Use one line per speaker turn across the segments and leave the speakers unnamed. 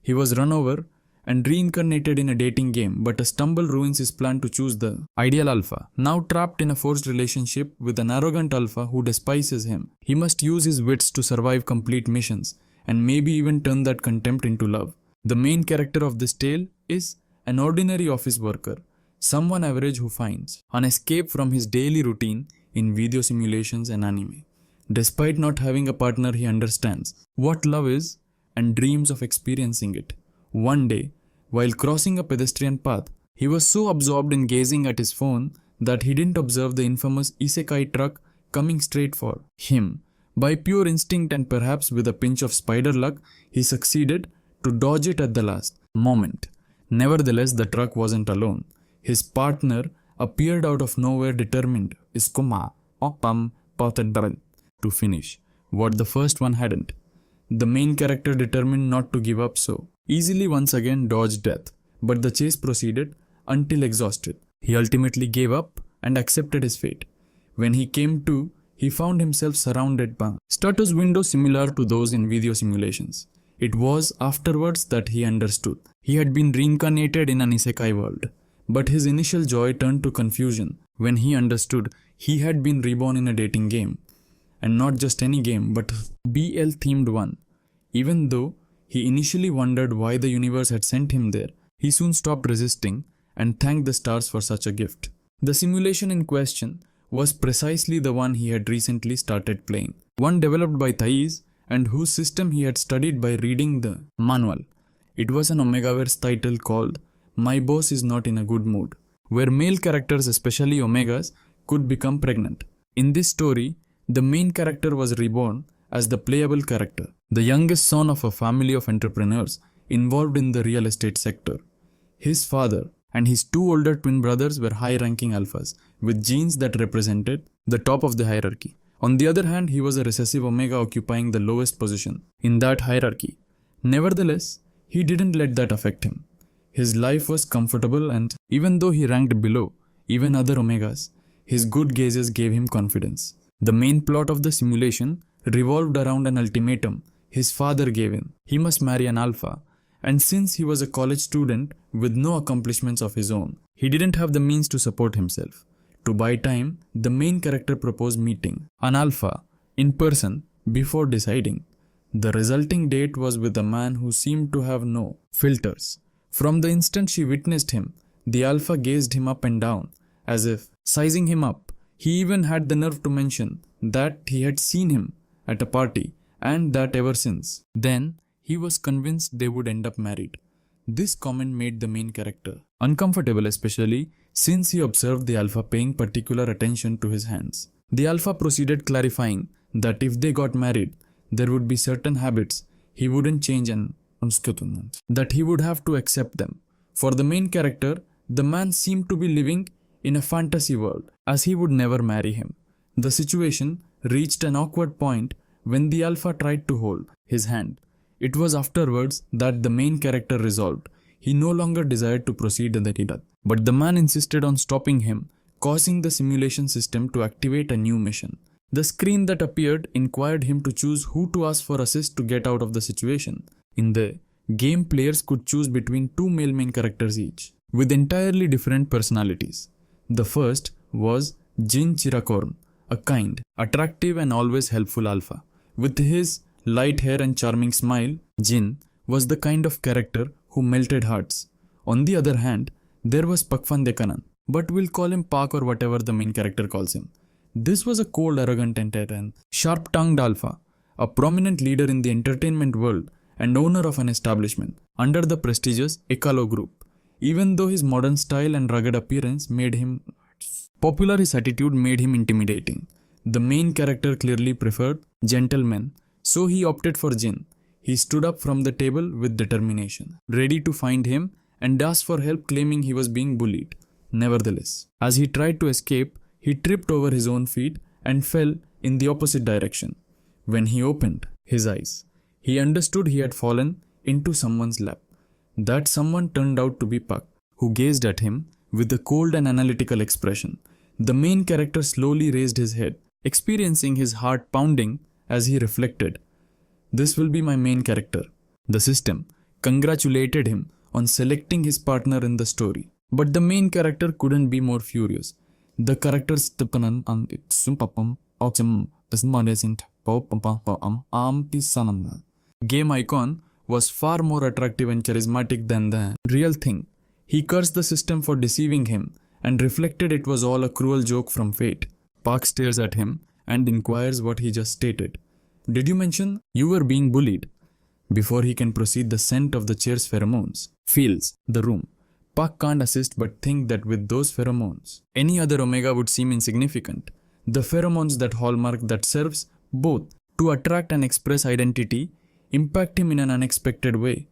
He was run over and reincarnated in a dating game, but a stumble ruins his plan to choose the ideal alpha. Now trapped in a forced relationship with an arrogant alpha who despises him, he must use his wits to survive complete missions and maybe even turn that contempt into love. The main character of this tale is an ordinary office worker, someone average who finds an escape from his daily routine in video simulations and anime. Despite not having a partner, he understands what love is and dreams of experiencing it. One day, while crossing a pedestrian path, he was so absorbed in gazing at his phone that he didn't observe the infamous Isekai truck coming straight for him. By pure instinct and perhaps with a pinch of spider luck, he succeeded to dodge it at the last moment. Nevertheless, the truck wasn't alone. His partner appeared out of nowhere, determined to finish what the first one hadn't. The main character, determined not to give up so easily, once again dodged death, but the chase proceeded until exhausted. He ultimately gave up and accepted his fate. When he came to, he found himself surrounded by status windows similar to those in video simulations. It was afterwards that he understood. He had been reincarnated in an isekai world, but his initial joy turned to confusion when he understood he had been reborn in a dating game. And not just any game, but BL themed one. Even though he initially wondered why the universe had sent him there, he soon stopped resisting and thanked the stars for such a gift. The simulation in question was precisely the one he had recently started playing, one developed by Thais and whose system he had studied by reading the manual. It was an Omegaverse title called My Boss Is Not in a Good Mood, where male characters, especially Omegas, could become pregnant. In this story, the main character was reborn as the playable character, the youngest son of a family of entrepreneurs involved in the real estate sector. His father and his two older twin brothers were high-ranking alphas, with genes that represented the top of the hierarchy. On the other hand, he was a recessive omega occupying the lowest position in that hierarchy. Nevertheless, he didn't let that affect him. His life was comfortable, and even though he ranked below even other omegas, his good gazes gave him confidence. The main plot of the simulation revolved around an ultimatum his father gave him. He must marry an alpha, and since he was a college student with no accomplishments of his own, he didn't have the means to support himself. To buy time, the main character proposed meeting an alpha in person before deciding. The resulting date was with a man who seemed to have no filters. From the instant she witnessed him, the alpha gazed him up and down, as if sizing him up. He even had the nerve to mention that he had seen him at a party and that ever since then he was convinced they would end up married. This comment made the main character uncomfortable, especially since he observed the alpha paying particular attention to his hands. The alpha proceeded, clarifying that if they got married, there would be certain habits he wouldn't change and that he would have to accept them. For the main character, the man seemed to be living in a fantasy world, as he would never marry him. The situation reached an awkward point when the alpha tried to hold his hand. It was afterwards that the main character resolved he no longer desired to proceed in the deed, but the man insisted on stopping him, causing the simulation system to activate a new mission. The screen that appeared inquired him to choose who to ask for assist to get out of the situation. In the game, players could choose between two male main characters each, with entirely different personalities. The first was Jin Chirakorn, a kind, attractive and always helpful alpha. With his light hair and charming smile, Jin was the kind of character who melted hearts. On the other hand, there was Pakfan Dekanan, but we'll call him Pak or whatever the main character calls him. This was a cold, arrogant and sharp-tongued alpha, a prominent leader in the entertainment world and owner of an establishment under the prestigious Ekalo group. Even though his modern style and rugged appearance made him popular, his attitude made him intimidating. The main character clearly preferred gentlemen, so he opted for Jin. He stood up from the table with determination, ready to find him and asked for help, claiming he was being bullied. Nevertheless, as he tried to escape, he tripped over his own feet and fell in the opposite direction. When he opened his eyes, he understood he had fallen into someone's lap. That someone turned out to be Pak, who gazed at him with a cold and analytical expression. The main character slowly raised his head, experiencing his heart pounding as he reflected, "This will be my main character." The system congratulated him on selecting his partner in the story. But the main character couldn't be more furious. The character's game icon was far more attractive and charismatic than the real thing. He cursed the system for deceiving him and reflected it was all a cruel joke from fate. Park stares at him and inquires what he just stated. Did you mention you were being bullied? Before he can proceed, the scent of the Cher's pheromones fills the room. Park can't assist but think that with those pheromones, any other omega would seem insignificant. The pheromones that hallmark that serves both to attract and express identity impact him in an unexpected way.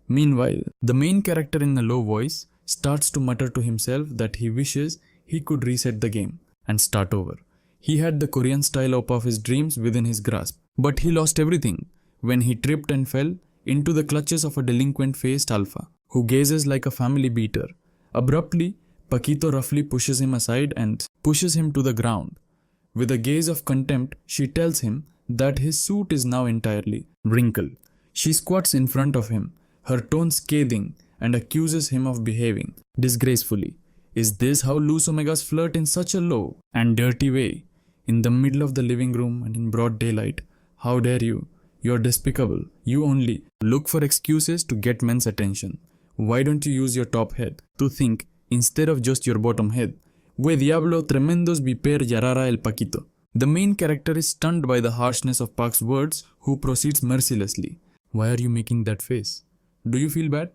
Meanwhile, the main character in a low voice starts to mutter to himself that he wishes he could reset the game and start over. He had the Korean style op of his dreams within his grasp, but he lost everything when he tripped and fell into the clutches of a delinquent-faced Alfa, who gazes like a family beater. Abruptly, Pakito roughly pushes him aside and pushes him to the ground. With a gaze of contempt, she tells him that his suit is now entirely wrinkled. She squats in front of him, her tone scathing, and accuses him of behaving disgracefully. Is this how loose omegas flirt in such a low and dirty way? In the middle of the living room and in broad daylight? How dare you? You're despicable. You only look for excuses to get men's attention. Why don't you use your top head to think instead of just your bottom head? We diablo tremendos viper yarara el Pakito. The main character is stunned by the harshness of Park's words, who proceeds mercilessly. Why are you making that face? Do you feel bad?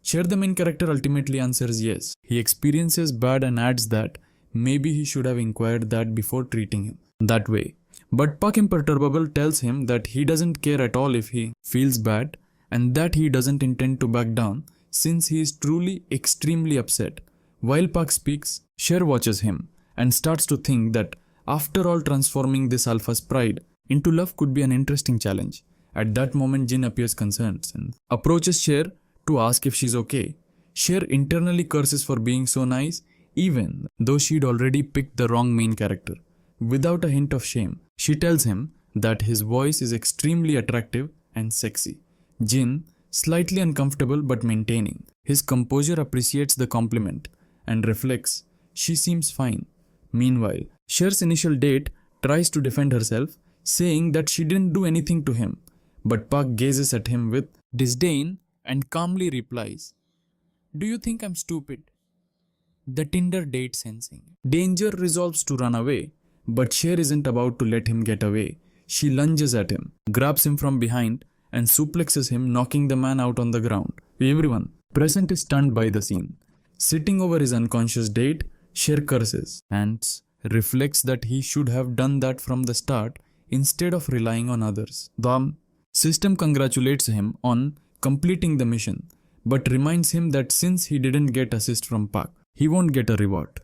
Cher, the main character, ultimately answers yes. He experiences bad and adds that maybe he should have inquired that before treating him that way. But Park imperturbable tells him that he doesn't care at all if he feels bad and that he doesn't intend to back down since he is truly extremely upset. While Park speaks, Cher watches him and starts to think that after all, transforming this Alpha's pride into love could be an interesting challenge. At that moment, Jin appears concerned and approaches Cher to ask if she's okay. Cher internally curses for being so nice, even though she'd already picked the wrong main character. Without a hint of shame, she tells him that his voice is extremely attractive and sexy. Jin, slightly uncomfortable but maintaining his composure, appreciates the compliment and reflects she seems fine. Meanwhile, Cher's initial date tries to defend herself, saying that she didn't do anything to him, but Park gazes at him with disdain and calmly replies, "Do you think I'm stupid?" The Tinder date sensing danger resolves to run away, but Cher isn't about to let him get away. She lunges at him, grabs him from behind and suplexes him, knocking the man out on the ground. Everyone present is stunned by the scene. Sitting over his unconscious date, Cher curses and reflects that he should have done that from the start instead of relying on others. The system congratulates him on completing the mission, but reminds him that since he didn't get assist from Park, he won't get a reward.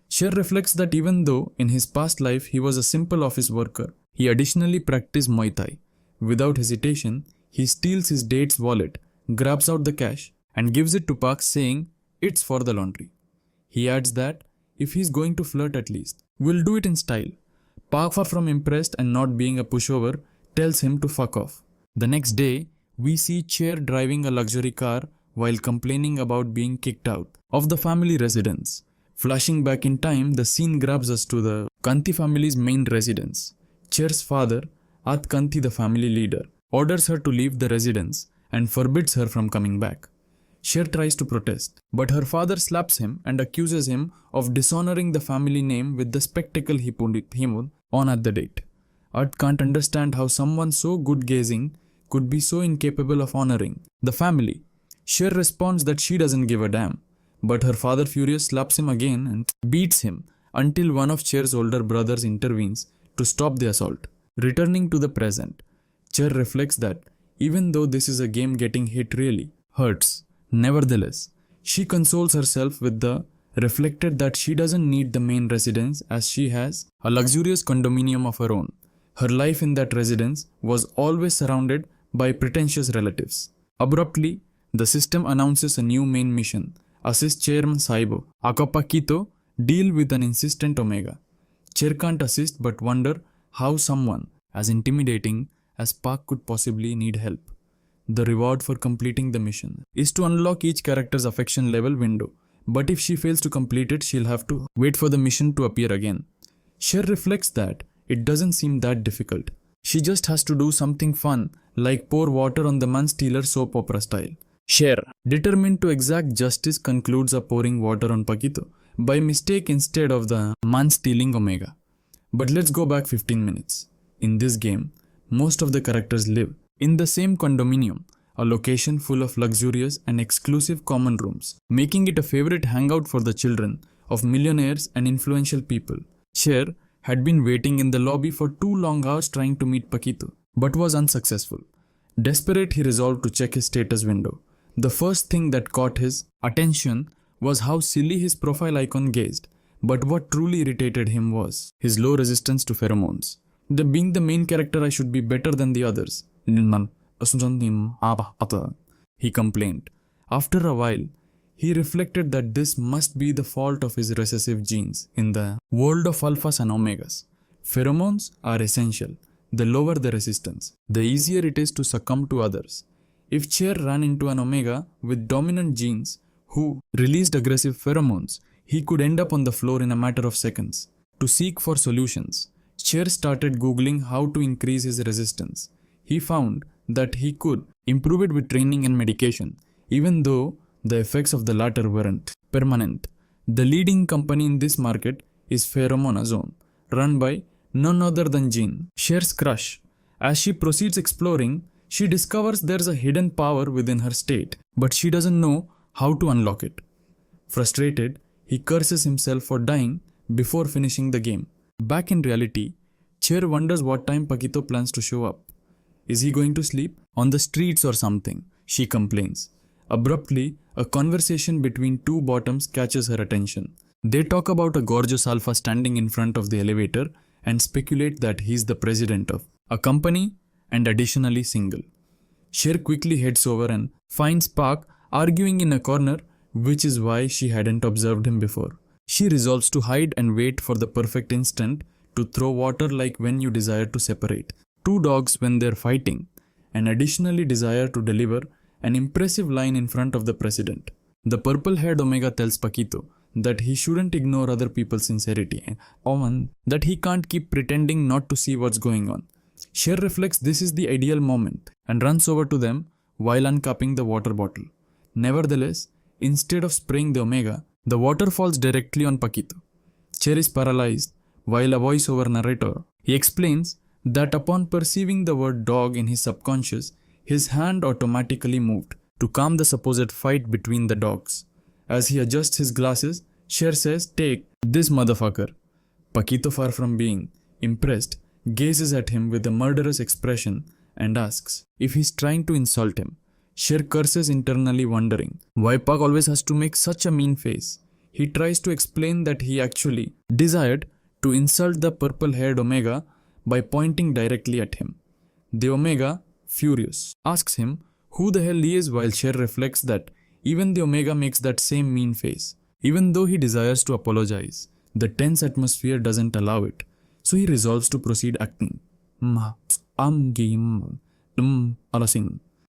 Cher reflects that even though in his past life he was a simple office worker, he additionally practiced Muay Thai. Without hesitation, he steals his date's wallet, grabs out the cash, and gives it to Park, saying it's for the laundry. He adds that if he's going to flirt, at least we'll do it in style. Park, far from impressed and not being a pushover, tells him to fuck off. The next day, we see Cher driving a luxury car while complaining about being kicked out of the family residence. Flashing back in time, the scene grabs us to the Kanti family's main residence. Cher's father, Kanti, the family leader, orders her to leave the residence and forbids her from coming back. Cher tries to protest, but her father slaps him and accuses him of dishonoring the family name with the spectacle he put him on at the date. Can't understand how someone so good-gazing could be so incapable of honoring the family. Cher responds that she doesn't give a damn, but her father, furious, slaps him again and beats him until one of Cher's older brothers intervenes to stop the assault. Returning to the present, Cher reflects that even though this is a game, getting hit really hurts. Nevertheless, she consoles herself with the reflected that she doesn't need the main residence as she has a luxurious condominium of her own. Her life in that residence was always surrounded by pretentious relatives. Abruptly, the system announces a new main mission: assist Chairman Saibo, aka Pakito, deal with an insistent Omega. Cher can't assist but wonder how someone as intimidating as Park could possibly need help. The reward for completing the mission is to unlock each character's affection level window, but if she fails to complete it, she'll have to wait for the mission to appear again. Cher reflects that it doesn't seem that difficult. She just has to do something fun, like pour water on the man-stealer soap opera style. Cher, determined to exact justice, concludes a pouring water on Pakito by mistake instead of the man-stealing Omega. But let's go back 15 minutes. In this game, most of the characters live in the same condominium, a location full of luxurious and exclusive common rooms, making it a favorite hangout for the children of millionaires and influential people. Cher had been waiting in the lobby for 2 long hours trying to meet Pakito, but was unsuccessful. Desperate, he resolved to check his status window. The first thing that caught his attention was how silly his profile icon gazed, but what truly irritated him was his low resistance to pheromones. Being the main character, I should be better than the others, he complained. After a while, he reflected that this must be the fault of his recessive genes. In the world of alphas and omegas, pheromones are essential. The lower the resistance, the easier it is to succumb to others. If Cher ran into an omega with dominant genes who released aggressive pheromones, he could end up on the floor in a matter of seconds. To seek for solutions, Cher started Googling how to increase his resistance. He found that he could improve it with training and medication, even though the effects of the latter weren't permanent. The leading company in this market is Pheromonazone, run by none other than Jean, Cher's crush. As she proceeds exploring, she discovers there's a hidden power within her state, but she doesn't know how to unlock it. Frustrated, he curses himself for dying before finishing the game. Back in reality, Cher wonders what time Pakito plans to show up. Is he going to sleep on the streets or something? She complains. Abruptly, a conversation between two bottoms catches her attention. They talk about a gorgeous alpha standing in front of the elevator and speculate that he's the president of a company and additionally single. Cher quickly heads over and finds Pak arguing in a corner, which is why she hadn't observed him before. She resolves to hide and wait for the perfect instant to throw water, like when you desire to separate two dogs when they're fighting, and additionally desire to deliver an impressive line in front of the president. The purple-haired Omega tells Pakito that he shouldn't ignore other people's sincerity, and that he can't keep pretending not to see what's going on. Cher reflects this is the ideal moment and runs over to them while uncapping the water bottle. Nevertheless, instead of spraying the Omega, the water falls directly on Pakito. Cher is paralyzed while a voiceover narrator, he explains that upon perceiving the word dog in his subconscious, his hand automatically moved to calm the supposed fight between the dogs. As he adjusts his glasses, Cher says, "Take this motherfucker." Pakito, far from being impressed, gazes at him with a murderous expression and asks if he's trying to insult him. Cher curses internally, wondering why Pak always has to make such a mean face. He tries to explain that he actually desired to insult the purple-haired Omega by pointing directly at him. The Omega, furious, asks him who the hell he is, while Cher reflects that even the Omega makes that same mean face. Even though he desires to apologize, the tense atmosphere doesn't allow it, so he resolves to proceed acting.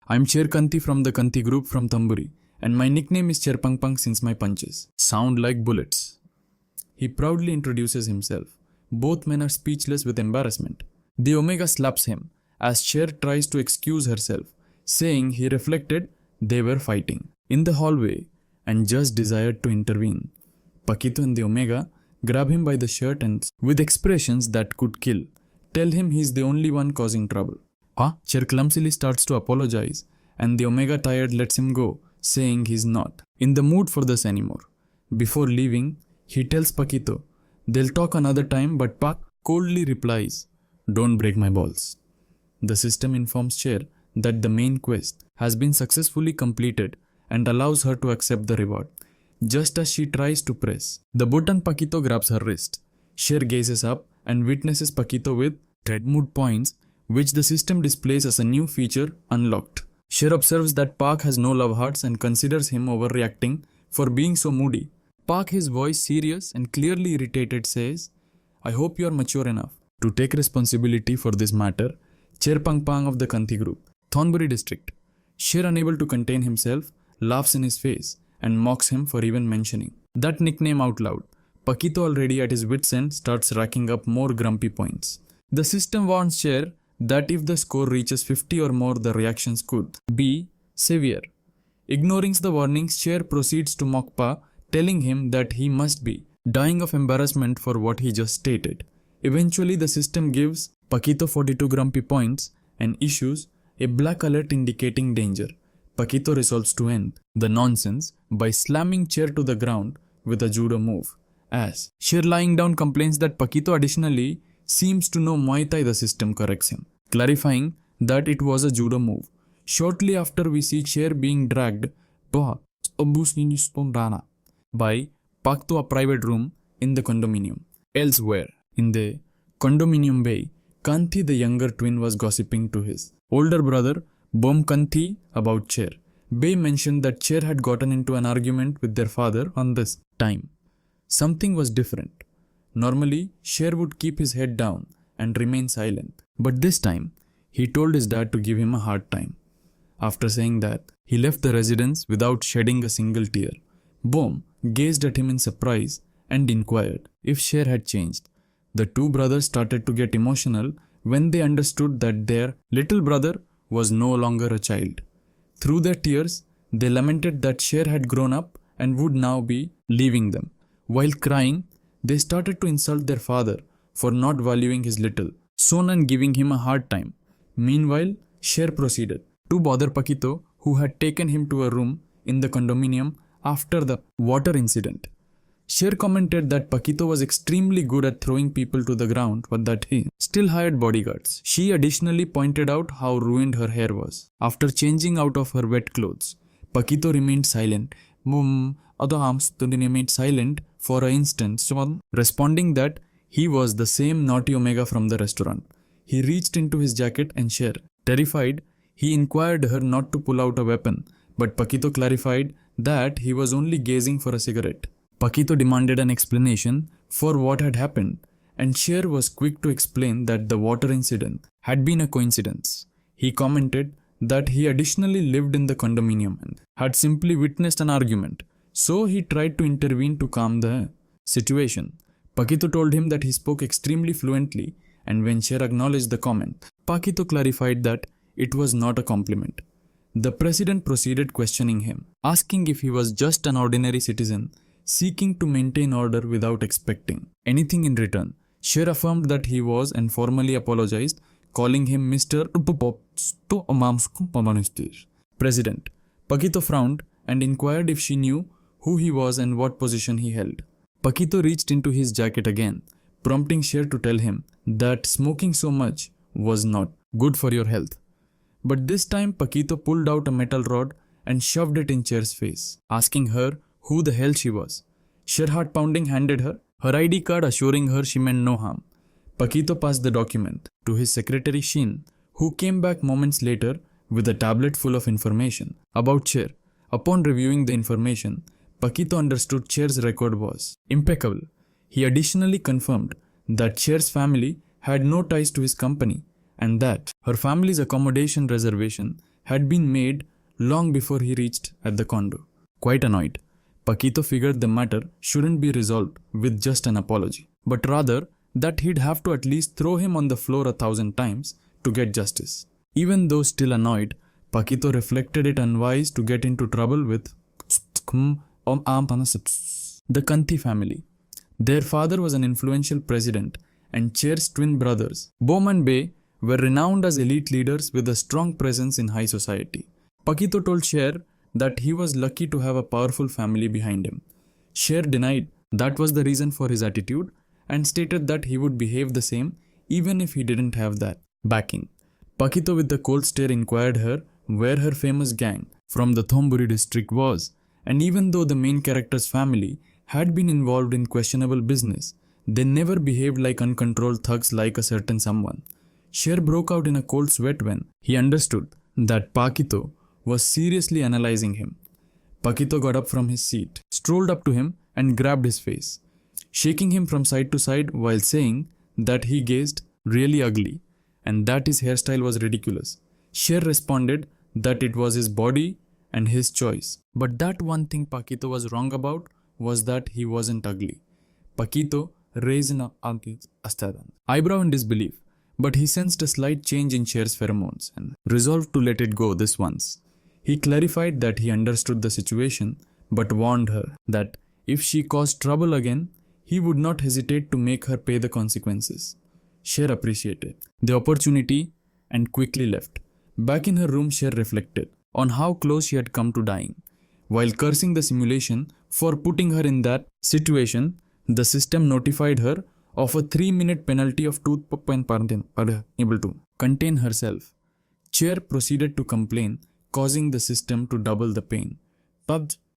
I'm Cher Kanti from the Kanti group from Tamburi, and my nickname is Cher Pang Pang since my punches sound like bullets. He proudly introduces himself. Both men are speechless with embarrassment. The Omega slaps him as Cher tries to excuse herself, saying he reflected they were fighting in the hallway and just desired to intervene. Pakito and the Omega grab him by the shirt and, with expressions that could kill, tell him he's the only one causing trouble. Cher clumsily starts to apologize, and the Omega, tired, lets him go, saying he's not in the mood for this anymore. Before leaving, he tells Pakito they'll talk another time, but Pak coldly replies, "Don't break my balls." The system informs Cher that the main quest has been successfully completed and allows her to accept the reward. Just as she tries to press the button, Pakito grabs her wrist. Cher gazes up and witnesses Pakito with red mood points, which the system displays as a new feature unlocked. Cher observes that Pak has no love hearts and considers him overreacting for being so moody. Pak, his voice serious and clearly irritated, says, "I hope you are mature enough to take responsibility for this matter." Cher Pang Pang of the Kanti group, Thornbury district. Cher, unable to contain himself, laughs in his face and mocks him for even mentioning that nickname out loud. Pakito, already at his wit's end, starts racking up more grumpy points. The system warns Cher that if the score reaches 50 or more, the reactions could be severe. Ignoring the warnings, Cher proceeds to mock Pa, telling him that he must be dying of embarrassment for what he just stated. Eventually, the system gives Pakito 42 grumpy points and issues a black alert indicating danger. Pakito resolves to end the nonsense by slamming Cher to the ground with a judo move. As Cher, lying down, complains that Pakito additionally seems to know Muay Thai, the system corrects him, clarifying that it was a judo move. Shortly after, we see Cher being dragged by Pak to a private room in the condominium. Elsewhere, in the condominium bay, Kanthi, the younger twin, was gossiping to his older brother Bom Kanthi about Cher. Bay mentioned that Cher had gotten into an argument with their father on this time. Something was different. Normally, Cher would keep his head down and remain silent. But this time, he told his dad to give him a hard time. After saying that, he left the residence without shedding a single tear. Bom gazed at him in surprise and inquired if Cher had changed. The two brothers started to get emotional when they understood that their little brother was no longer a child. Through their tears, they lamented that Cher had grown up and would now be leaving them. While crying, they started to insult their father for not valuing his little son and giving him a hard time. Meanwhile, Cher proceeded to bother Pakito, who had taken him to a room in the condominium after the water incident. Cher commented that Pakito was extremely good at throwing people to the ground, but that he still hired bodyguards. She additionally pointed out how ruined her hair was. After changing out of her wet clothes, Pakito remained silent. Remained silent for an instant, responding that he was the same naughty Omega from the restaurant. He reached into his jacket and Cher, terrified, he inquired her not to pull out a weapon, but Pakito clarified that he was only gazing for a cigarette. Pakito demanded an explanation for what had happened, and Cher was quick to explain that the water incident had been a coincidence. He commented that he additionally lived in the condominium and had simply witnessed an argument, so he tried to intervene to calm the situation. Pakito told him that he spoke extremely fluently, and when Cher acknowledged the comment, Pakito clarified that it was not a compliment. The president proceeded questioning him, asking if he was just an ordinary citizen seeking to maintain order without expecting anything in return. Cher affirmed that he was and formally apologized, calling him Mr. President. Pakito frowned and inquired if she knew who he was and what position he held. Pakito reached into his jacket again, prompting Cher to tell him that smoking so much was not good for your health. But this time Pakito pulled out a metal rod and shoved it in Cher's face, asking her who the hell she was. Cher, heart-pounding, handed her ID card, assuring her she meant no harm. Pakito passed the document to his secretary Shin, who came back moments later with a tablet full of information about Cher. Upon reviewing the information, Pakito understood Cher's record was impeccable. He additionally confirmed that Cher's family had no ties to his company and that her family's accommodation reservation had been made long before he reached at the condo. Quite annoyed, Pakito figured the matter shouldn't be resolved with just an apology, but rather that he'd have to at least throw him on the floor 1,000 times to get justice. Even though still annoyed, Pakito reflected it unwise to get into trouble with the Kanthi family. Their father was an influential president, and Cher's twin brothers, Bom and Bay, were renowned as elite leaders with a strong presence in high society. Pakito told Cher that he was lucky to have a powerful family behind him. Cher denied that was the reason for his attitude and stated that he would behave the same even if he didn't have that backing. Pakito, with the cold stare, inquired her where her famous gang from the Thomburi district was, and even though the main character's family had been involved in questionable business, they never behaved like uncontrolled thugs like a certain someone. Cher broke out in a cold sweat when he understood that Pakito was seriously analyzing him. Pakito got up from his seat, strolled up to him and grabbed his face, shaking him from side to side while saying that he gazed really ugly and that his hairstyle was ridiculous. Cher responded that it was his body and his choice. But that one thing Pakito was wrong about was that he wasn't ugly. Pakito raised an eyebrow in disbelief, but he sensed a slight change in Cher's pheromones and resolved to let it go this once. He clarified that he understood the situation, but warned her that if she caused trouble again, he would not hesitate to make her pay the consequences. Cher appreciated the opportunity and quickly left. Back in her room, Cher reflected on how close she had come to dying. While cursing the simulation for putting her in that situation, the system notified her of a 3-minute penalty of able to contain herself. Cher proceeded to complain, causing the system to double the pain.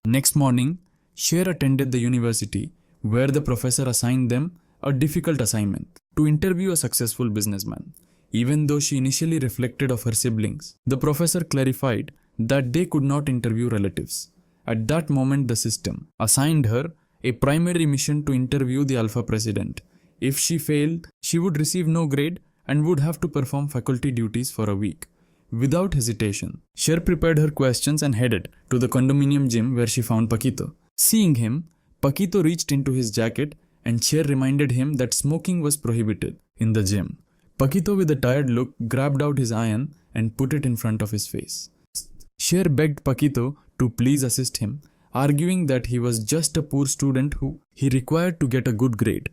Next morning, Cher attended the university where the professor assigned them a difficult assignment to interview a successful businessman. Even though she initially reflected of her siblings, the professor clarified that they could not interview relatives. At that moment, the system assigned her a primary mission to interview the Alfa president. If she failed, she would receive no grade and would have to perform faculty duties for a week. Without hesitation, Cher prepared her questions and headed to the condominium gym where she found Pakito. Seeing him, Pakito reached into his jacket and Cher reminded him that smoking was prohibited in the gym. Pakito, with a tired look, grabbed out his iron and put it in front of his face. Cher begged Pakito to please assist him, arguing that he was just a poor student who he required to get a good grade.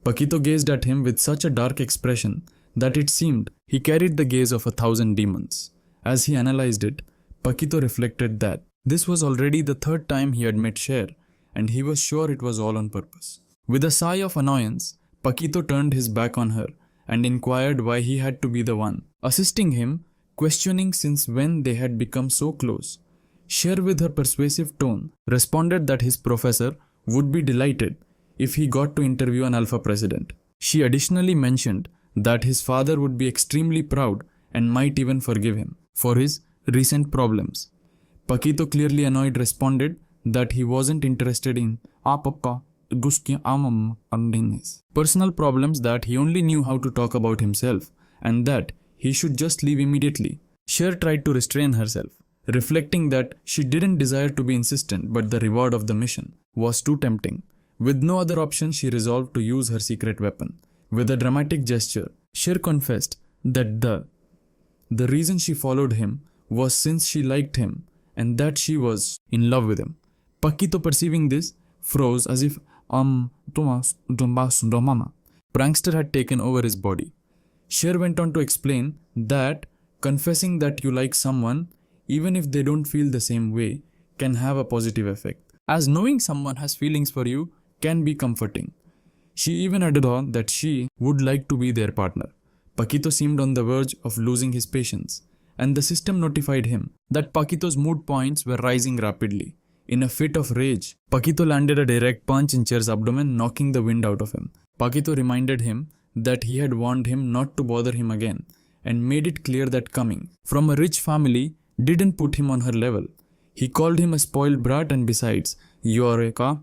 Pakito gazed at him with such a dark expression that it seemed he carried the gaze of 1,000 demons. As he analyzed it, Pakito reflected that this was already the third time he had met Cher, and he was sure it was all on purpose. With a sigh of annoyance, Pakito turned his back on her and inquired why he had to be the one assisting him, questioning since when they had become so close. Cher, with her persuasive tone, responded that his professor would be delighted if he got to interview an Alpha president. She additionally mentioned that his father would be extremely proud and might even forgive him for his recent problems. Pakito, clearly annoyed, responded that he wasn't interested in personal problems, that he only knew how to talk about himself and that he should just leave immediately. Cher tried to restrain herself, reflecting that she didn't desire to be insistent, but the reward of the mission was too tempting. With no other option, she resolved to use her secret weapon. With a dramatic gesture, Cher confessed that the reason she followed him was since she liked him and that she was in love with him. Pakito, perceiving this, froze as if prankster had taken over his body. Cher went on to explain that confessing that you like someone, even if they don't feel the same way, can have a positive effect, as knowing someone has feelings for you can be comforting. She even added on that she would like to be their partner. Pakito seemed on the verge of losing his patience, and the system notified him that Pakito's mood points were rising rapidly. In a fit of rage, Pakito landed a direct punch in Cher's abdomen, knocking the wind out of him. Pakito reminded him that he had warned him not to bother him again, and made it clear that coming from a rich family didn't put him on her level. He called him a spoiled brat, and besides, you're a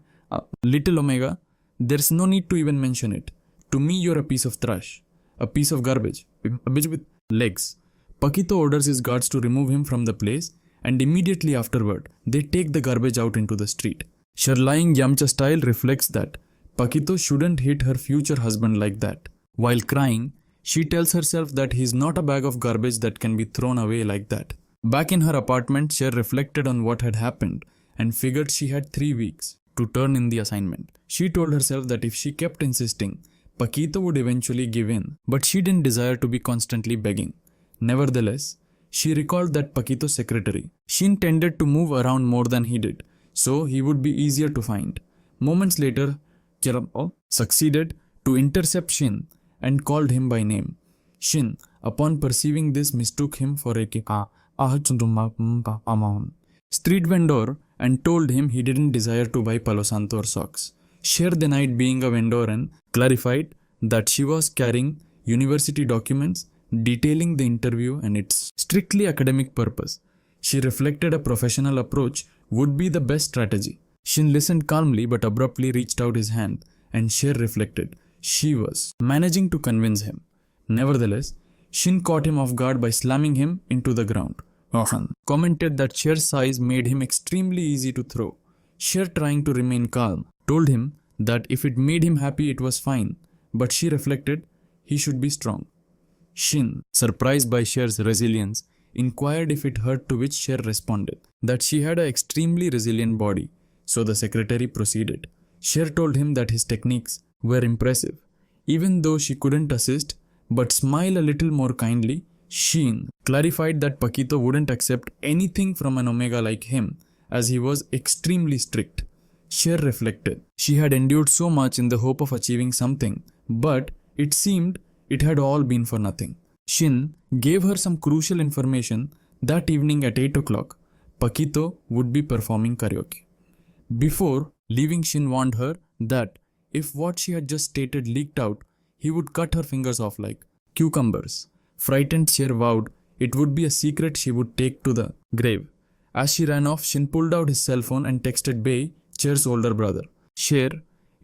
little omega. There's no need to even mention it. To me, you're a piece of trash. A piece of garbage. A bitch with legs. Pakito orders his guards to remove him from the place, and immediately afterward, they take the garbage out into the street. Cher, lying Yamcha style, reflects that Pakito shouldn't hit her future husband like that. While crying, she tells herself that he's not a bag of garbage that can be thrown away like that. Back in her apartment, Cher reflected on what had happened and figured she had 3 weeks to turn in the assignment. She told herself that if she kept insisting, Pakito would eventually give in, but she didn't desire to be constantly begging. Nevertheless, she recalled that Pakito's secretary. She intended to move around more than he did, so he would be easier to find. Moments later, Cher succeeded to intercept Shin and called him by name. Shin, upon perceiving this, mistook him for a street vendor and told him he didn't desire to buy Palo Santo or socks. Cher denied being a vendor and clarified that she was carrying university documents detailing the interview and its strictly academic purpose. She reflected a professional approach would be the best strategy. Shin listened calmly but abruptly reached out his hand, and Cher reflected she was managing to convince him. Nevertheless, Shin caught him off guard by slamming him into the ground. commented that Cher's size made him extremely easy to throw. Cher, trying to remain calm, told him that if it made him happy it was fine, but she reflected he should be strong. Shin, surprised by Cher's resilience, inquired if it hurt, to which Cher responded that she had an extremely resilient body, so the secretary proceeded. Cher told him that his techniques were impressive, even though she couldn't assist, but smile a little more kindly. Shin clarified that Pakito wouldn't accept anything from an Omega like him, as he was extremely strict. Cher reflected. She had endured so much in the hope of achieving something, but it seemed it had all been for nothing. Shin gave her some crucial information that evening at 8 o'clock. Pakito would be performing karaoke. Before leaving, Shin warned her that if what she had just stated leaked out, he would cut her fingers off like cucumbers. Frightened, Cher vowed it would be a secret she would take to the grave. As she ran off, Shin pulled out his cell phone and texted Bei, Cher's older brother. Cher,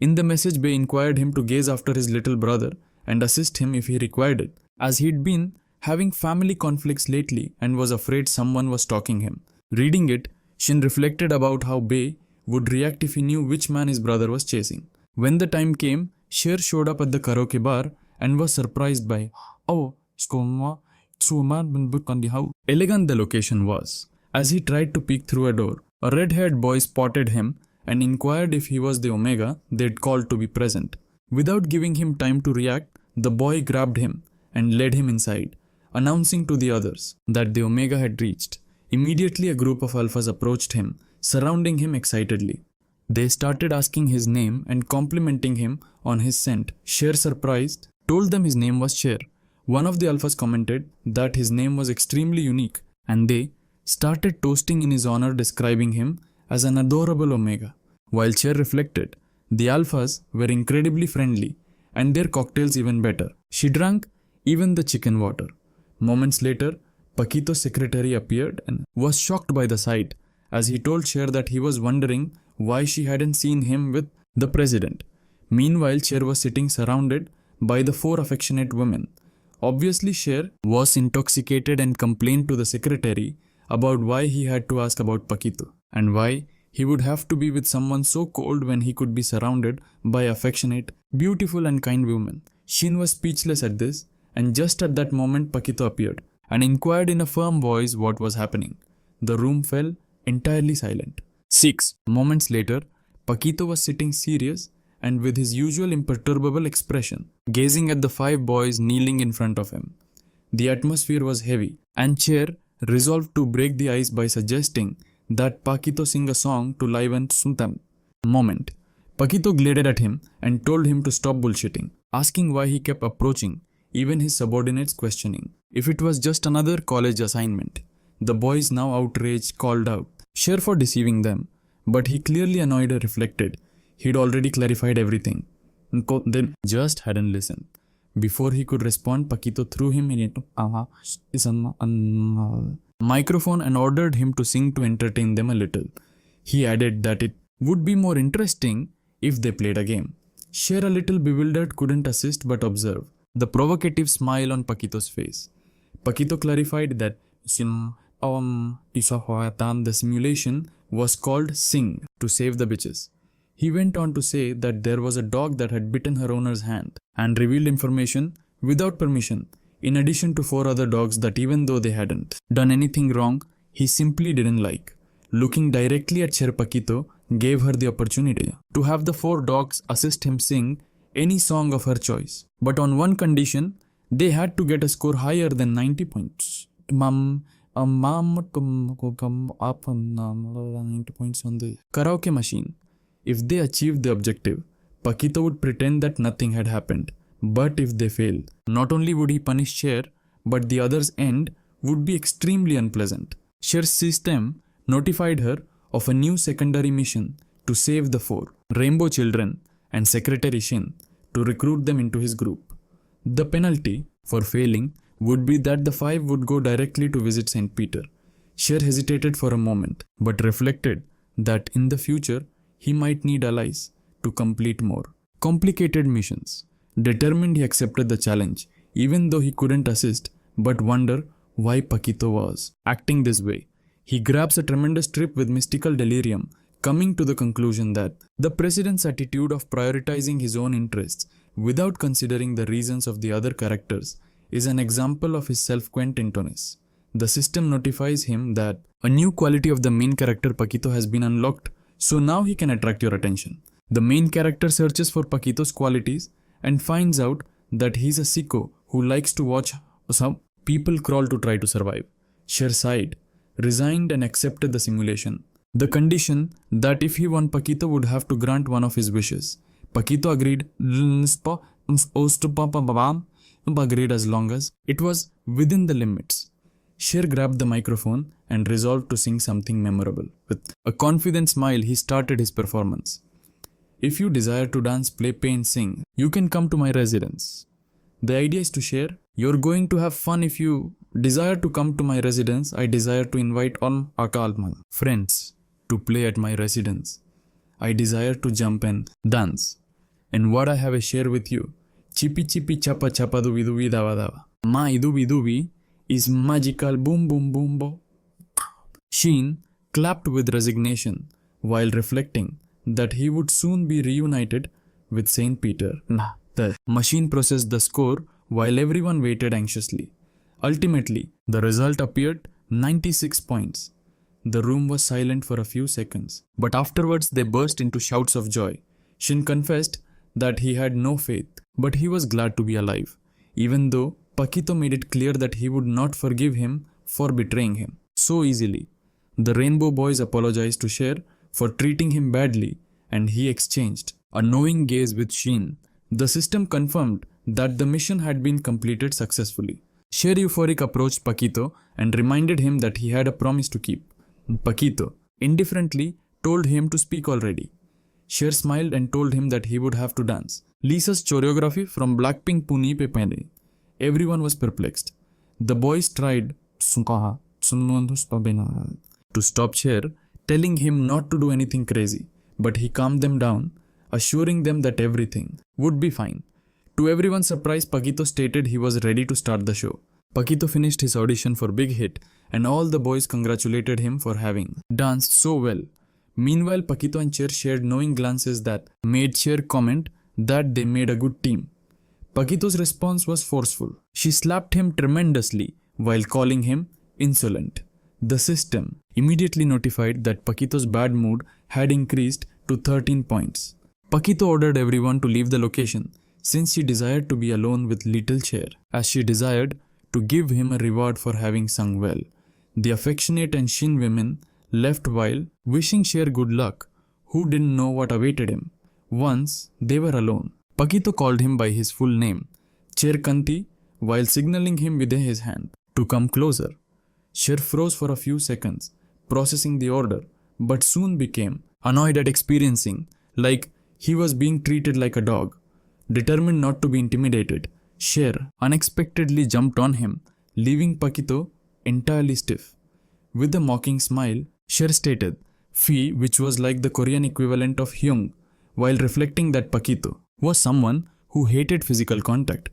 in the message, Bei inquired him to gaze after his little brother and assist him if he required it, as he'd been having family conflicts lately and was afraid someone was stalking him. Reading it, Shin reflected about how Bei would react if he knew which man his brother was chasing. When the time came, Cher showed up at the karaoke bar and was surprised by how elegant the location was. As he tried to peek through a door, a red-haired boy spotted him and inquired if he was the Omega they'd called to be present. Without giving him time to react, the boy grabbed him and led him inside, announcing to the others that the Omega had reached. Immediately, a group of Alphas approached him, surrounding him excitedly. They started asking his name and complimenting him on his scent. Cher, surprised, told them his name was Cher. One of the Alphas commented that his name was extremely unique, and they started toasting in his honor, describing him as an adorable Omega. While Cher reflected, the Alphas were incredibly friendly, and their cocktails even better. She drank even the chicken water. Moments later, Pakito's secretary appeared and was shocked by the sight, as he told Cher that he was wondering why she hadn't seen him with the president. Meanwhile, Cher was sitting surrounded by the 4 affectionate women. Obviously, Cher was intoxicated and complained to the secretary about why he had to ask about Pakito and why he would have to be with someone so cold when he could be surrounded by affectionate, beautiful and kind women. Shin was speechless at this, and just at that moment Pakito appeared and inquired in a firm voice what was happening. The room fell entirely silent. 6 moments later, Pakito was sitting serious and with his usual imperturbable expression, gazing at the 5 boys kneeling in front of him. The atmosphere was heavy, and Cher resolved to break the ice by suggesting that Pakito sing a song to liven the moment. Pakito glared at him and told him to stop bullshitting, asking why he kept approaching, even his subordinates questioning if it was just another college assignment. The boys, now outraged, called out Cher for deceiving them, but he, clearly annoyed, reflected he'd already clarified everything, then just hadn't listened. Before he could respond, Pakito threw him into microphone and ordered him to sing to entertain them a little. He added that it would be more interesting if they played a game. Cher, a little bewildered, couldn't assist but observe the provocative smile on Pakito's face. Pakito clarified that the simulation was called Sing to save the bitches. He went on to say that there was a dog that had bitten her owner's hand and revealed information without permission, in addition to 4 other dogs that, even though they hadn't done anything wrong, he simply didn't like. Looking directly at Cher, Pakito gave her the opportunity to have the 4 dogs assist him sing any song of her choice. But on one condition, they had to get a score higher than 90 points. 90 points on the karaoke machine. If they achieved the objective, Pakito would pretend that nothing had happened. But if they failed, not only would he punish Cher, but the other's end would be extremely unpleasant. Cher's system notified her of a new secondary mission to save the 4 rainbow children and Secretary Shin to recruit them into his group. The penalty for failing would be that the 5 would go directly to visit St. Peter. Cher hesitated for a moment, but reflected that in the future he might need allies to complete more complicated missions. Determined, he accepted the challenge, even though he couldn't assist but wonder why Pakito was acting this way. He grabs a tremendous trip with mystical delirium, coming to the conclusion that the president's attitude of prioritizing his own interests without considering the reasons of the other characters is an example of his self-quentintoness. The system notifies him that a new quality of the main character Pakito has been unlocked, so now he can attract your attention. The main character searches for Pakito's qualities and finds out that he's a sicko who likes to watch some people crawl to try to survive. Cher sighed, resigned and accepted the simulation. The condition that if he won, Pakito would have to grant one of his wishes. Pakito agreed as long as it was within the limits. Cher grabbed the microphone and resolved to sing something memorable. With a confident smile, he started his performance. If you desire to dance, play, paint, sing, you can come to my residence. The idea is to share. You're going to have fun. If you desire to come to my residence, I desire to invite all our friends to play at my residence. I desire to jump and dance. And what I have a share with you. Chippy chippy chapa chapa dubi dubi dava dava. Ma idubi dubi is magical boom boom boom bo. Sheen clapped with resignation while reflecting that he would soon be reunited with Saint Peter. The machine processed the score while everyone waited anxiously. Ultimately, the result appeared 96 points. The room was silent for a few seconds, but afterwards they burst into shouts of joy. Shin confessed that he had no faith, but he was glad to be alive, even though Pakito made it clear that he would not forgive him for betraying him so easily. The Rainbow Boys apologized to Cher for treating him badly, and he exchanged a knowing gaze with Sheen. The system confirmed that the mission had been completed successfully. Cher euphoric approached Pakito and reminded him that he had a promise to keep. Pakito indifferently told him to speak already. Cher smiled and told him that he would have to dance. Lisa's choreography from Blackpink Puni Pe Pehne. Everyone was perplexed. The boys tried to stop Cher, telling him not to do anything crazy, but he calmed them down, assuring them that everything would be fine. To everyone's surprise, Pakito stated he was ready to start the show. Pakito finished his audition for Big Hit, and all the boys congratulated him for having danced so well. Meanwhile, Pakito and Cher shared knowing glances that made Cher comment that they made a good team. Pakito's response was forceful. She slapped him tremendously while calling him insolent. The system immediately notified that Pakito's bad mood had increased to 13 points. Pakito ordered everyone to leave the location since she desired to be alone with little Cher, as she desired to give him a reward for having sung well. The affectionate and Shin women left while wishing Cher good luck, who didn't know what awaited him. Once they were alone, Pakito called him by his full name, Cher Kanti, while signaling him with his hand to come closer. Cher froze for a few seconds, processing the order, but soon became annoyed at experiencing like he was being treated like a dog. Determined not to be intimidated, Cher unexpectedly jumped on him, leaving Pakito entirely stiff. With a mocking smile, Cher stated Phi, which was like the Korean equivalent of Hyung, while reflecting that Pakito was someone who hated physical contact,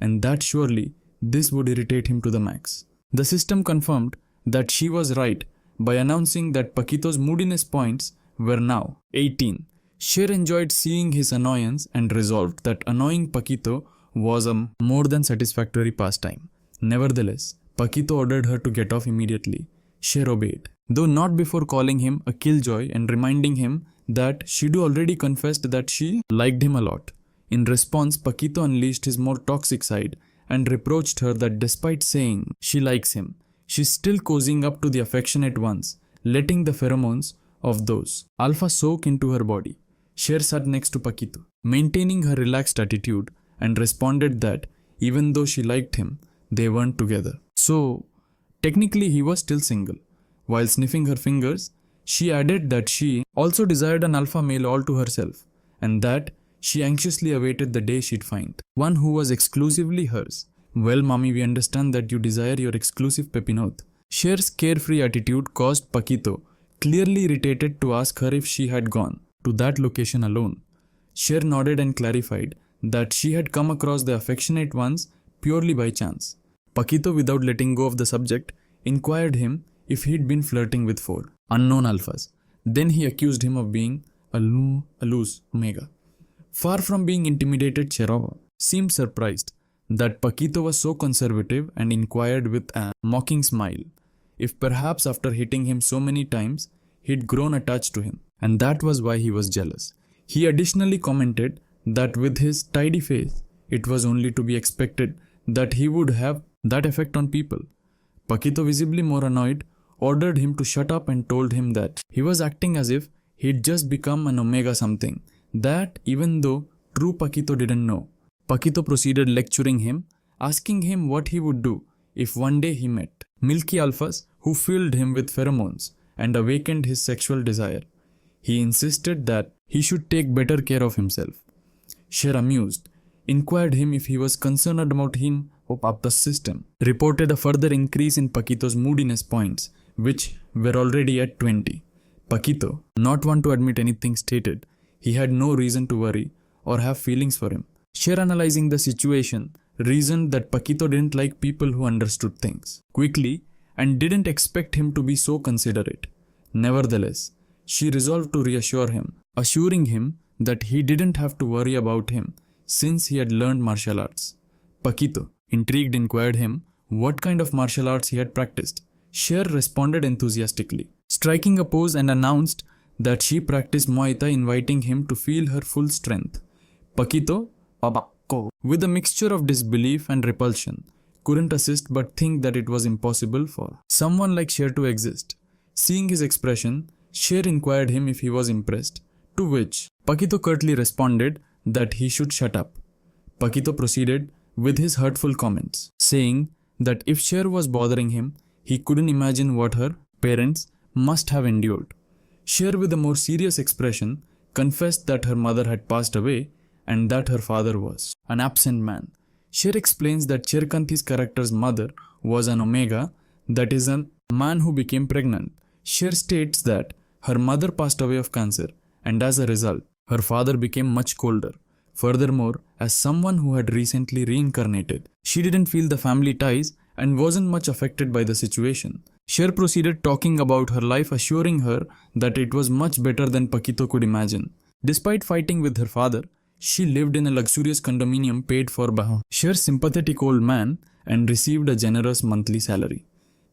and that surely this would irritate him to the max. The system confirmed that she was right by announcing that Pakito's moodiness points were now 18. Cher enjoyed seeing his annoyance and resolved that annoying Pakito was a more than satisfactory pastime. Nevertheless, Pakito ordered her to get off immediately. Cher obeyed, though not before calling him a killjoy and reminding him that she'd already confessed that she liked him a lot. In response, Pakito unleashed his more toxic side and reproached her that despite saying she likes him, she's still cozying up to the affectionate ones, letting the pheromones of those Alfa soak into her body. Cher sat next to Pakito, maintaining her relaxed attitude, and responded that even though she liked him, they weren't together. So, technically he was still single. While sniffing her fingers, she added that she also desired an alpha male all to herself, and that she anxiously awaited the day she'd find one who was exclusively hers. Well, mommy, we understand that you desire your exclusive Pepinot. Cher's carefree attitude caused Pakito, clearly irritated, to ask her if she had gone to that location alone. Cher nodded and clarified that she had come across the affectionate ones purely by chance. Pakito, without letting go of the subject, inquired him if he'd been flirting with 4 unknown alphas. Then he accused him of being a loose omega. Far from being intimidated, Cher seemed surprised that Pakito was so conservative and inquired with a mocking smile if perhaps after hitting him so many times, he'd grown attached to him, and that was why he was jealous. He additionally commented that with his tidy face, it was only to be expected that he would have that effect on people. Pakito, visibly more annoyed, ordered him to shut up and told him that he was acting as if he'd just become an omega something, that even though true Pakito didn't know. Pakito proceeded lecturing him, asking him what he would do if one day he met milky alphas who filled him with pheromones and awakened his sexual desire. He insisted that he should take better care of himself. Cher, amused, inquired him if he was concerned about him of the system, reported a further increase in Pakito's moodiness points, which were already at 20. Pakito, not one to admit anything, stated he had no reason to worry or have feelings for him. Cher, analyzing the situation, reasoned that Pakito didn't like people who understood things quickly and didn't expect him to be so considerate. Nevertheless, she resolved to reassure him, assuring him that he didn't have to worry about him since he had learned martial arts. Pakito, intrigued, inquired him what kind of martial arts he had practiced. Cher responded enthusiastically, striking a pose, and announced that she practiced Muay Thai, inviting him to feel her full strength. Pakito, with a mixture of disbelief and repulsion, couldn't assist but think that it was impossible for someone like Cher to exist. Seeing his expression, Cher inquired him if he was impressed, to which Pakito curtly responded that he should shut up. Pakito proceeded with his hurtful comments, saying that if Cher was bothering him, he couldn't imagine what her parents must have endured. Cher, with a more serious expression, confessed that her mother had passed away and that her father was an absent man. Cher explains that Cherkanthi's character's mother was an omega, that is, a man who became pregnant. Cher states that her mother passed away of cancer, and as a result, her father became much colder. Furthermore, as someone who had recently reincarnated, she didn't feel the family ties and wasn't much affected by the situation. Cher proceeded talking about her life, assuring her that it was much better than Pakito could imagine. Despite fighting with her father, she lived in a luxurious condominium paid for by Cher's sympathetic old man and received a generous monthly salary.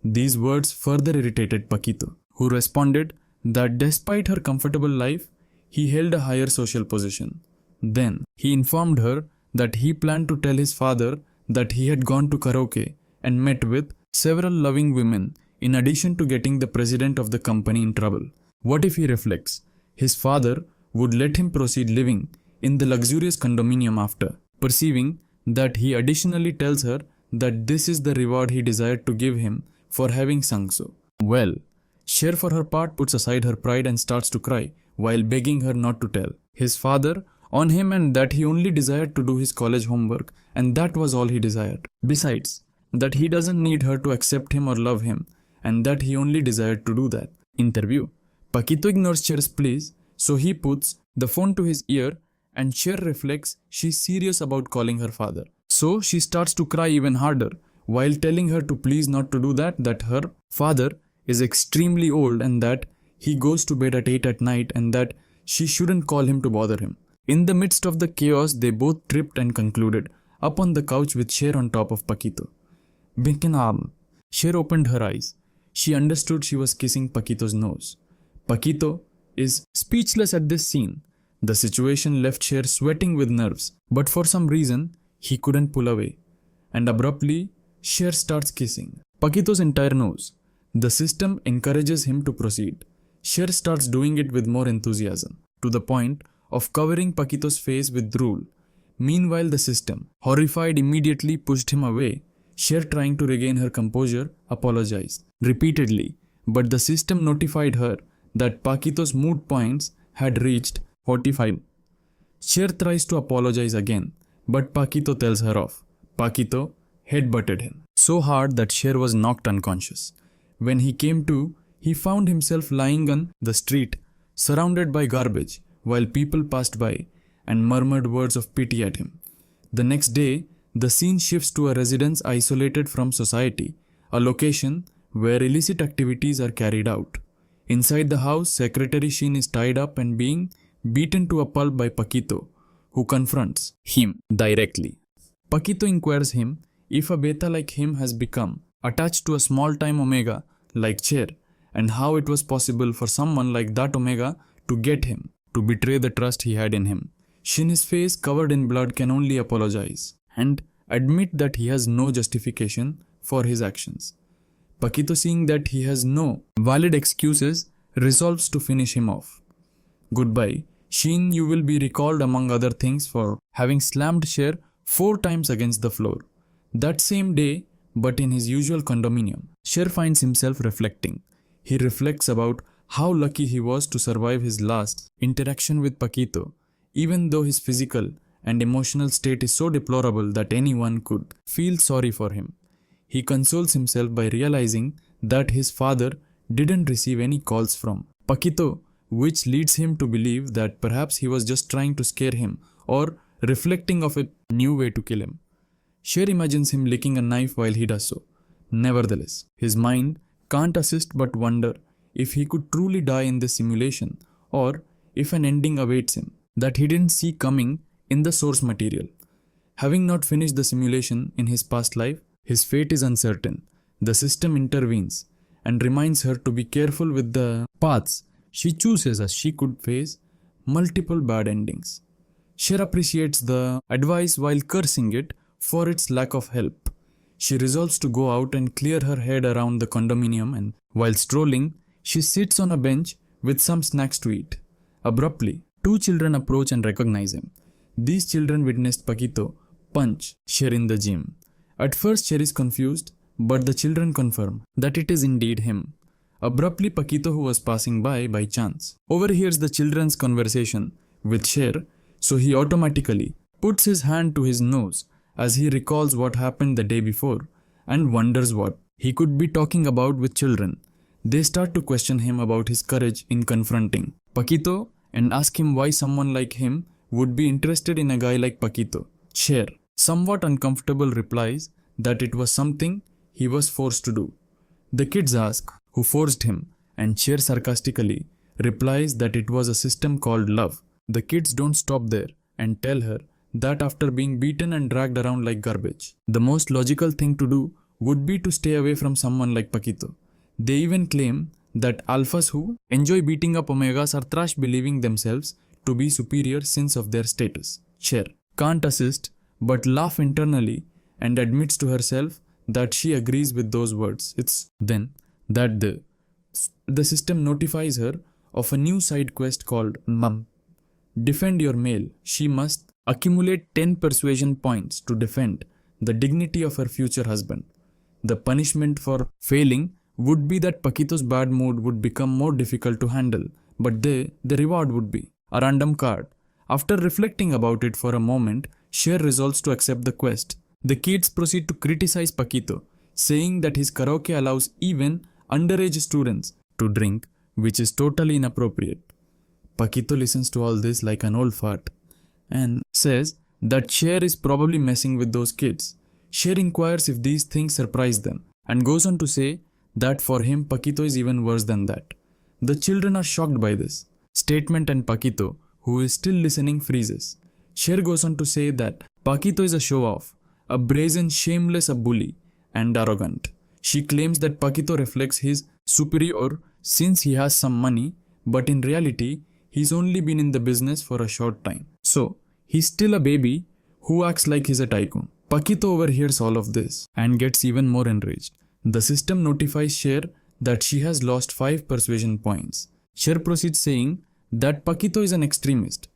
These words further irritated Pakito, who responded that despite her comfortable life, he held a higher social position. Then, he informed her that he planned to tell his father that he had gone to karaoke and met with several loving women in addition to getting the president of the company in trouble. What if he reflects? His father would let him proceed living in the luxurious condominium after, perceiving that he additionally tells her that this is the reward he desired to give him for having sung so well. Cher, for her part, puts aside her pride and starts to cry while begging her not to tell his father on him, and that he only desired to do his college homework and that was all he desired. Besides, that he doesn't need her to accept him or love him and that he only desired to do that. Interview. Pakito ignores Cher's pleas, so he puts the phone to his ear and Cher reflects she's serious about calling her father. So she starts to cry even harder while telling her to please not to do that her father is extremely old and that he goes to bed at 8 at night and that she shouldn't call him to bother him. In the midst of the chaos, they both tripped and concluded up on the couch with Cher on top of Pakito. Binkenarm. Cher opened her eyes. She understood she was kissing Pakito's nose. Pakito is speechless at this scene. The situation left Cher sweating with nerves, but for some reason, he couldn't pull away. And abruptly, Cher starts kissing Pakito's entire nose. The system encourages him to proceed. Cher starts doing it with more enthusiasm, to the point of covering Pakito's face with drool. Meanwhile, the system, horrified, immediately pushed him away. Cher, trying to regain her composure, apologized repeatedly, but the system notified her that Pakito's mood points had reached 45. Cher tries to apologize again, but Pakito tells her off. Pakito headbutted him so hard that Cher was knocked unconscious. When he came to, he found himself lying on the street, surrounded by garbage, while people passed by and murmured words of pity at him. The next day, The scene shifts to a residence isolated from society, a location where illicit activities are carried out. Inside the house, Secretary Shin is tied up and being beaten to a pulp by Pakito, who confronts him directly. Pakito inquires him if a beta like him has become attached to a small-time omega like Cher, and how it was possible for someone like that omega to get him, to betray the trust he had in him. Shin, his face covered in blood, can only apologize and admit that he has no justification for his actions. Pakito, seeing that he has no valid excuses, resolves to finish him off. Goodbye, Shin, you will be recalled among other things for having slammed Cher 4 times against the floor. That same day, but in his usual condominium, Cher finds himself reflecting. He reflects about how lucky he was to survive his last interaction with Pakito, even though his physical and emotional state is so deplorable that anyone could feel sorry for him. He consoles himself by realizing that his father didn't receive any calls from Pakito, which leads him to believe that perhaps he was just trying to scare him or reflecting of a new way to kill him. Cher imagines him licking a knife while he does so. Nevertheless, his mind can't assist but wonder if he could truly die in this simulation, or if an ending awaits him that he didn't see coming in the source material. Having not finished the simulation in his past life, his fate is uncertain. The system intervenes and reminds her to be careful with the paths she chooses, as she could face multiple bad endings. Cher appreciates the advice while cursing it for its lack of help. She resolves to go out and clear her head around the condominium, and while strolling, she sits on a bench with some snacks to eat. Abruptly, 2 children approach and recognize him. These children witnessed Pakito punch Cher in the gym. At first, Cher is confused, but the children confirm that it is indeed him. Abruptly, Pakito, who was passing by chance, overhears the children's conversation with Cher, so he automatically puts his hand to his nose as he recalls what happened the day before and wonders what he could be talking about with children. They start to question him about his courage in confronting Pakito and ask him why someone like him would be interested in a guy like Pakito. Cher, somewhat uncomfortable, replies that it was something he was forced to do. The kids ask who forced him, and Cher sarcastically replies that it was a system called love. The kids don't stop there and tell her that after being beaten and dragged around like garbage, the most logical thing to do would be to stay away from someone like Pakito. They even claim that alphas who enjoy beating up omegas are trash, believing themselves to be superior since of their status. Cher can't assist but laugh internally and admits to herself that she agrees with those words. It's then that the system notifies her of a new side quest called Mum. Defend your male. She must accumulate 10 persuasion points to defend the dignity of her future husband. The punishment for failing would be that Pakito's bad mood would become more difficult to handle, but the reward would be a random card. After reflecting about it for a moment, Cher resolves to accept the quest. The kids proceed to criticize Pakito, saying that his karaoke allows even underage students to drink, which is totally inappropriate. Pakito listens to all this like an old fart and says that Cher is probably messing with those kids. Cher inquires if these things surprise them and goes on to say that for him Pakito is even worse than that. The children are shocked by this statement and Pakito, who is still listening, freezes. Cher goes on to say that Pakito is a show-off, a brazen, shameless, a bully, and arrogant. She claims that Pakito reflects his superior since he has some money, but in reality, he's only been in the business for a short time. So, he's still a baby who acts like he's a tycoon. Pakito overhears all of this and gets even more enraged. The system notifies Cher that she has lost 5 persuasion points. Cher proceeds saying that Pakito is an extremist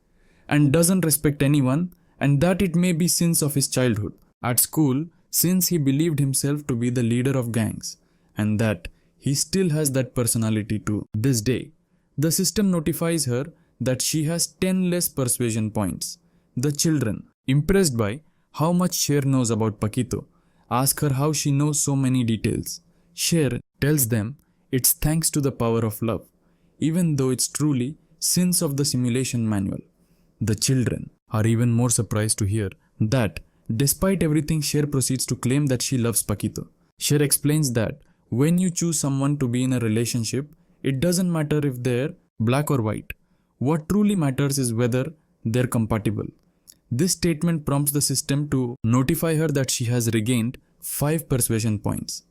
and doesn't respect anyone, and that it may be sins of his childhood at school since he believed himself to be the leader of gangs, and that he still has that personality to this day. The system notifies her that she has 10 less persuasion points. The children, impressed by how much Cher knows about Pakito, ask her how she knows so many details. Cher tells them it's thanks to the power of love, even though it's truly sins of the simulation manual. The children are even more surprised to hear that Despite everything, Cher proceeds to claim that she loves Pakito. Cher explains that when you choose someone to be in a relationship, it doesn't matter if they're black or white. What truly matters is whether they're compatible. This statement prompts the system to notify her that she has regained 5 persuasion points.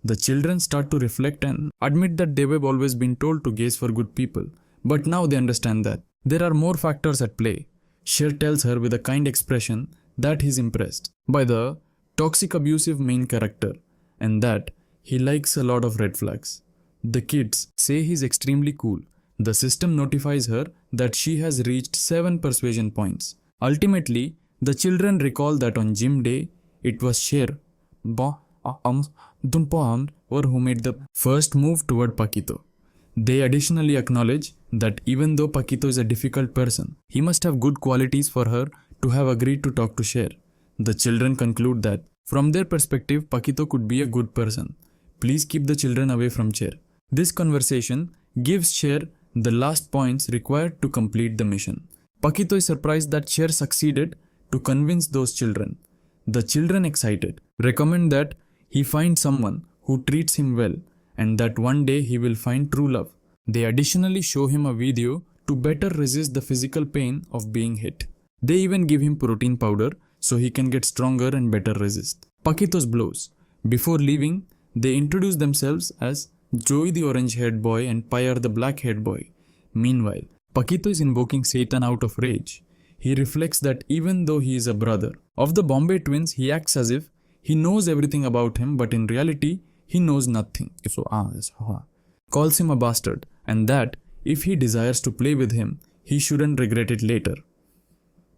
The children start to reflect and admit that they have always been told to gaze for good people, but now they understand that there are more factors at play. Cher tells her with a kind expression that he's impressed by the toxic abusive main character and that he likes a lot of red flags. The kids say he's extremely cool. The system notifies her that she has reached 7 persuasion points. Ultimately, the children recall that on gym day, it was Cher who made the first move toward Pakito. They additionally acknowledge that even though Pakito is a difficult person, he must have good qualities for her to have agreed to talk to Cher. The children conclude that from their perspective, Pakito could be a good person. Please keep the children away from Cher. This conversation gives Cher the last points required to complete the mission. Pakito is surprised that Cher succeeded to convince those children. The children, excited, recommend that he find someone who treats him well and that one day he will find true love. They additionally show him a video to better resist the physical pain of being hit. They even give him protein powder so he can get stronger and better resist. Pakito's blows. Before leaving, they introduce themselves as Joey the orange-haired boy and Pyre the black-haired boy. Meanwhile, Pakito is invoking Satan out of rage. He reflects that even though he is a brother of the Bombay twins, he acts as if he knows everything about him, but in reality, he knows nothing. Calls him a bastard, and that if he desires to play with him, he shouldn't regret it later.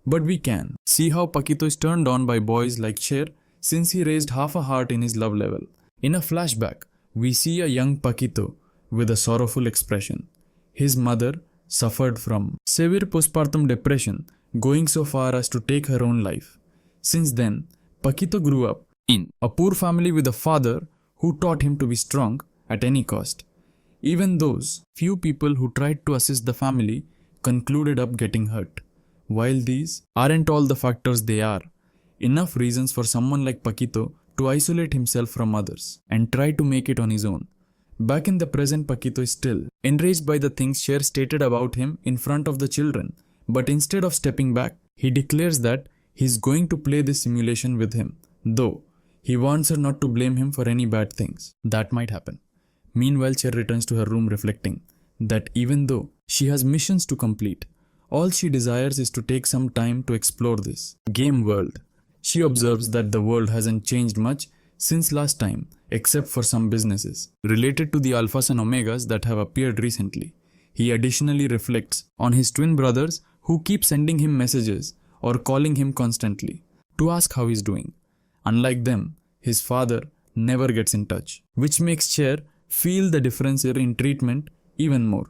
But we can see how Pakito is turned on by boys like Cher since he raised half a heart in his love level. In a flashback, we see a young Pakito with a sorrowful expression. His mother suffered from severe postpartum depression, going so far as to take her own life. Since then, Pakito grew up in a poor family with a father who taught him to be strong at any cost. Even those few people who tried to assist the family concluded up getting hurt. While these aren't all the factors, they are enough reasons for someone like Pakito to isolate himself from others and try to make it on his own. Back in the present, Pakito is still enraged by the things Cher stated about him in front of the children, but instead of stepping back, he declares that he's going to play this simulation with him, though he wants her not to blame him for any bad things that might happen. Meanwhile, Cher returns to her room reflecting that even though she has missions to complete, all she desires is to take some time to explore this game world. She observes that the world hasn't changed much since last time, except for some businesses related to the alphas and omegas that have appeared recently. He additionally reflects on his twin brothers who keep sending him messages or calling him constantly to ask how he's doing. Unlike them, his father never gets in touch, which makes Cher feel the difference in treatment even more.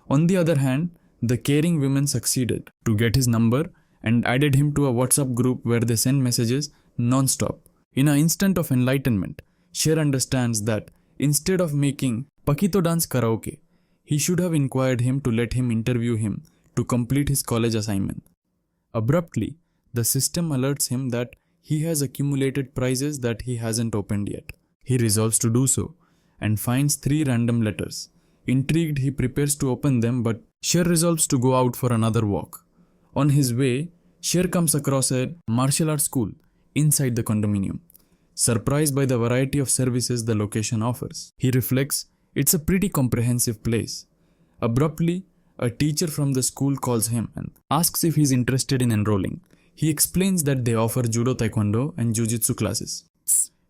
On the other hand, the caring women succeeded to get his number and added him to a WhatsApp group where they send messages non-stop. In an instant of enlightenment, Cher understands that instead of making Pakito dance karaoke, he should have inquired him to let him interview him to complete his college assignment. Abruptly, the system alerts him that he has accumulated prizes that he hasn't opened yet. He resolves to do so and finds 3 random letters. Intrigued, he prepares to open them, but Cher resolves to go out for another walk. On his way, Cher comes across a martial arts school inside the condominium. Surprised by the variety of services the location offers, he reflects it's a pretty comprehensive place. Abruptly, a teacher from the school calls him and asks if he's interested in enrolling. He explains that they offer judo, taekwondo and jiu-jitsu classes.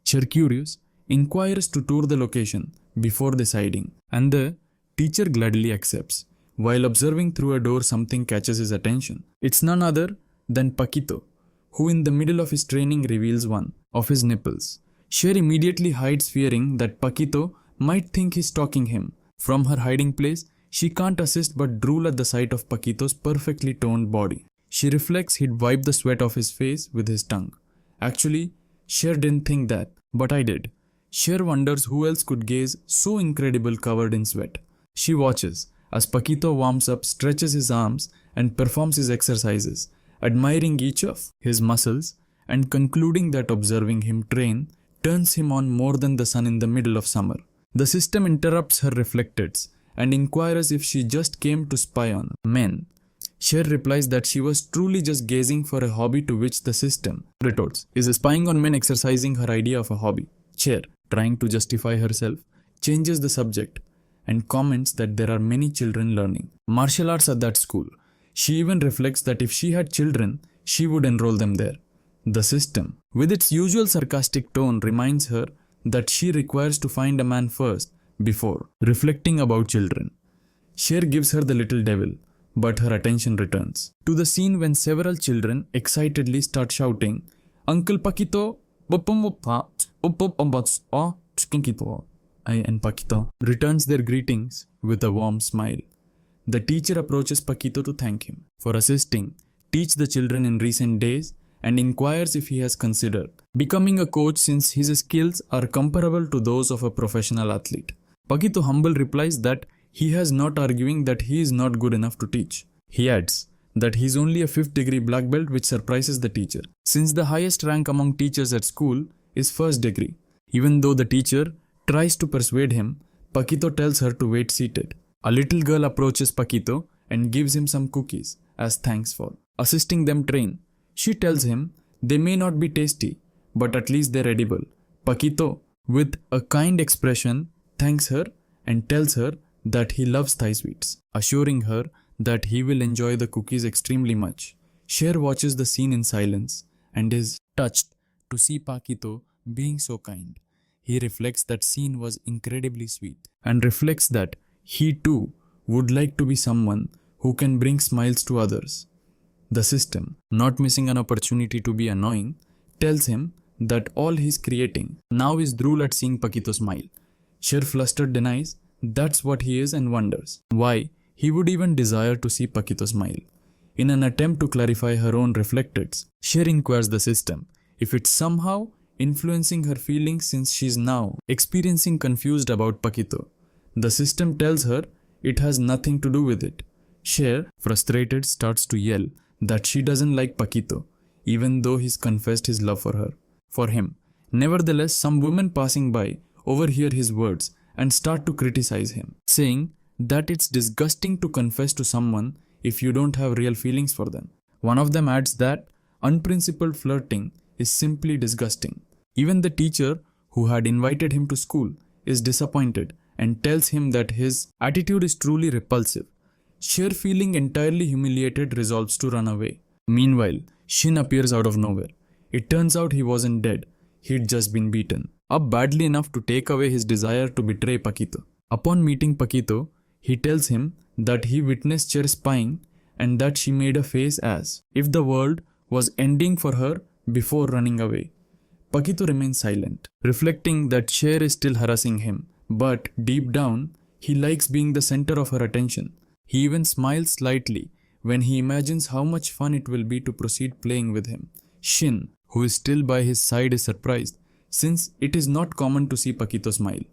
Cher, curious, inquires to tour the location before deciding, and the teacher gladly accepts. While observing through a door, something catches his attention. It's none other than Pakito, who in the middle of his training reveals one of his nipples. Cher immediately hides, fearing that Pakito might think he's stalking him. From her hiding place, she can't assist but drool at the sight of Pakito's perfectly toned body. She reflects he'd wipe the sweat off his face with his tongue. Actually, Cher didn't think that, but I did. Cher wonders who else could gaze so incredible covered in sweat. She watches as Pakito warms up, stretches his arms and performs his exercises, admiring each of his muscles and concluding that observing him train turns him on more than the sun in the middle of summer. The system interrupts her reflecteds and inquires if she just came to spy on men. Cher replies that she was truly just gazing for a hobby, to which the system retorts, "Is spying on men exercising her idea of a hobby?" Cher, trying to justify herself, changes the subject and comments that there are many children learning martial arts at that school. She even reflects that if she had children, she would enroll them there. The system, with its usual sarcastic tone, reminds her that she requires to find a man first before reflecting about children. Cher gives her the little devil, but her attention returns to the scene when several children excitedly start shouting, "Uncle Pakito, and Pakito returns their greetings with a warm smile. The teacher approaches Pakito to thank him for assisting teach the children in recent days and inquires if he has considered becoming a coach since his skills are comparable to those of a professional athlete. Pakito humble replies that he has, not arguing that he is not good enough to teach. He adds that he is only a 5th degree black belt, which surprises the teacher, since the highest rank among teachers at school is 1st degree. Even though the teacher tries to persuade him, Pakito tells her to wait seated. A little girl approaches Pakito and gives him some cookies as thanks for assisting them train. She tells him they may not be tasty, but at least they're edible. Pakito, with a kind expression, thanks her and tells her that he loves Thai sweets, assuring her that he will enjoy the cookies extremely much. Cher watches the scene in silence and is touched to see Pakito being so kind. He reflects that scene was incredibly sweet and reflects that he too would like to be someone who can bring smiles to others. The system, not missing an opportunity to be annoying, tells him that all he's creating now is drool at seeing Pakito smile. Cher, flustered, denies that's what he is and wonders why he would even desire to see Pakito smile. In an attempt to clarify her own reflecteds, Cher inquires the system if it's somehow influencing her feelings since she's now experiencing confused about Pakito. The system tells her it has nothing to do with it. Cher, frustrated, starts to yell that she doesn't like Pakito, even though he's confessed his love for him. Nevertheless, some women passing by overhear his words and start to criticize him, saying that it's disgusting to confess to someone if you don't have real feelings for them. One of them adds that unprincipled flirting is simply disgusting. Even the teacher who had invited him to school is disappointed and tells him that his attitude is truly repulsive. Cher, feeling entirely humiliated, resolves to run away. Meanwhile, Shin appears out of nowhere. It turns out he wasn't dead, he'd just been beaten up badly enough to take away his desire to betray Pakito. Upon meeting Pakito, he tells him that he witnessed Cher spying and that she made a face as if the world was ending for her before running away. Pakito remains silent, reflecting that Cher is still harassing him, but deep down, he likes being the center of her attention. He even smiles slightly when he imagines how much fun it will be to proceed playing with him. Shin, who is still by his side, is surprised, since it is not common to see Pakito smile.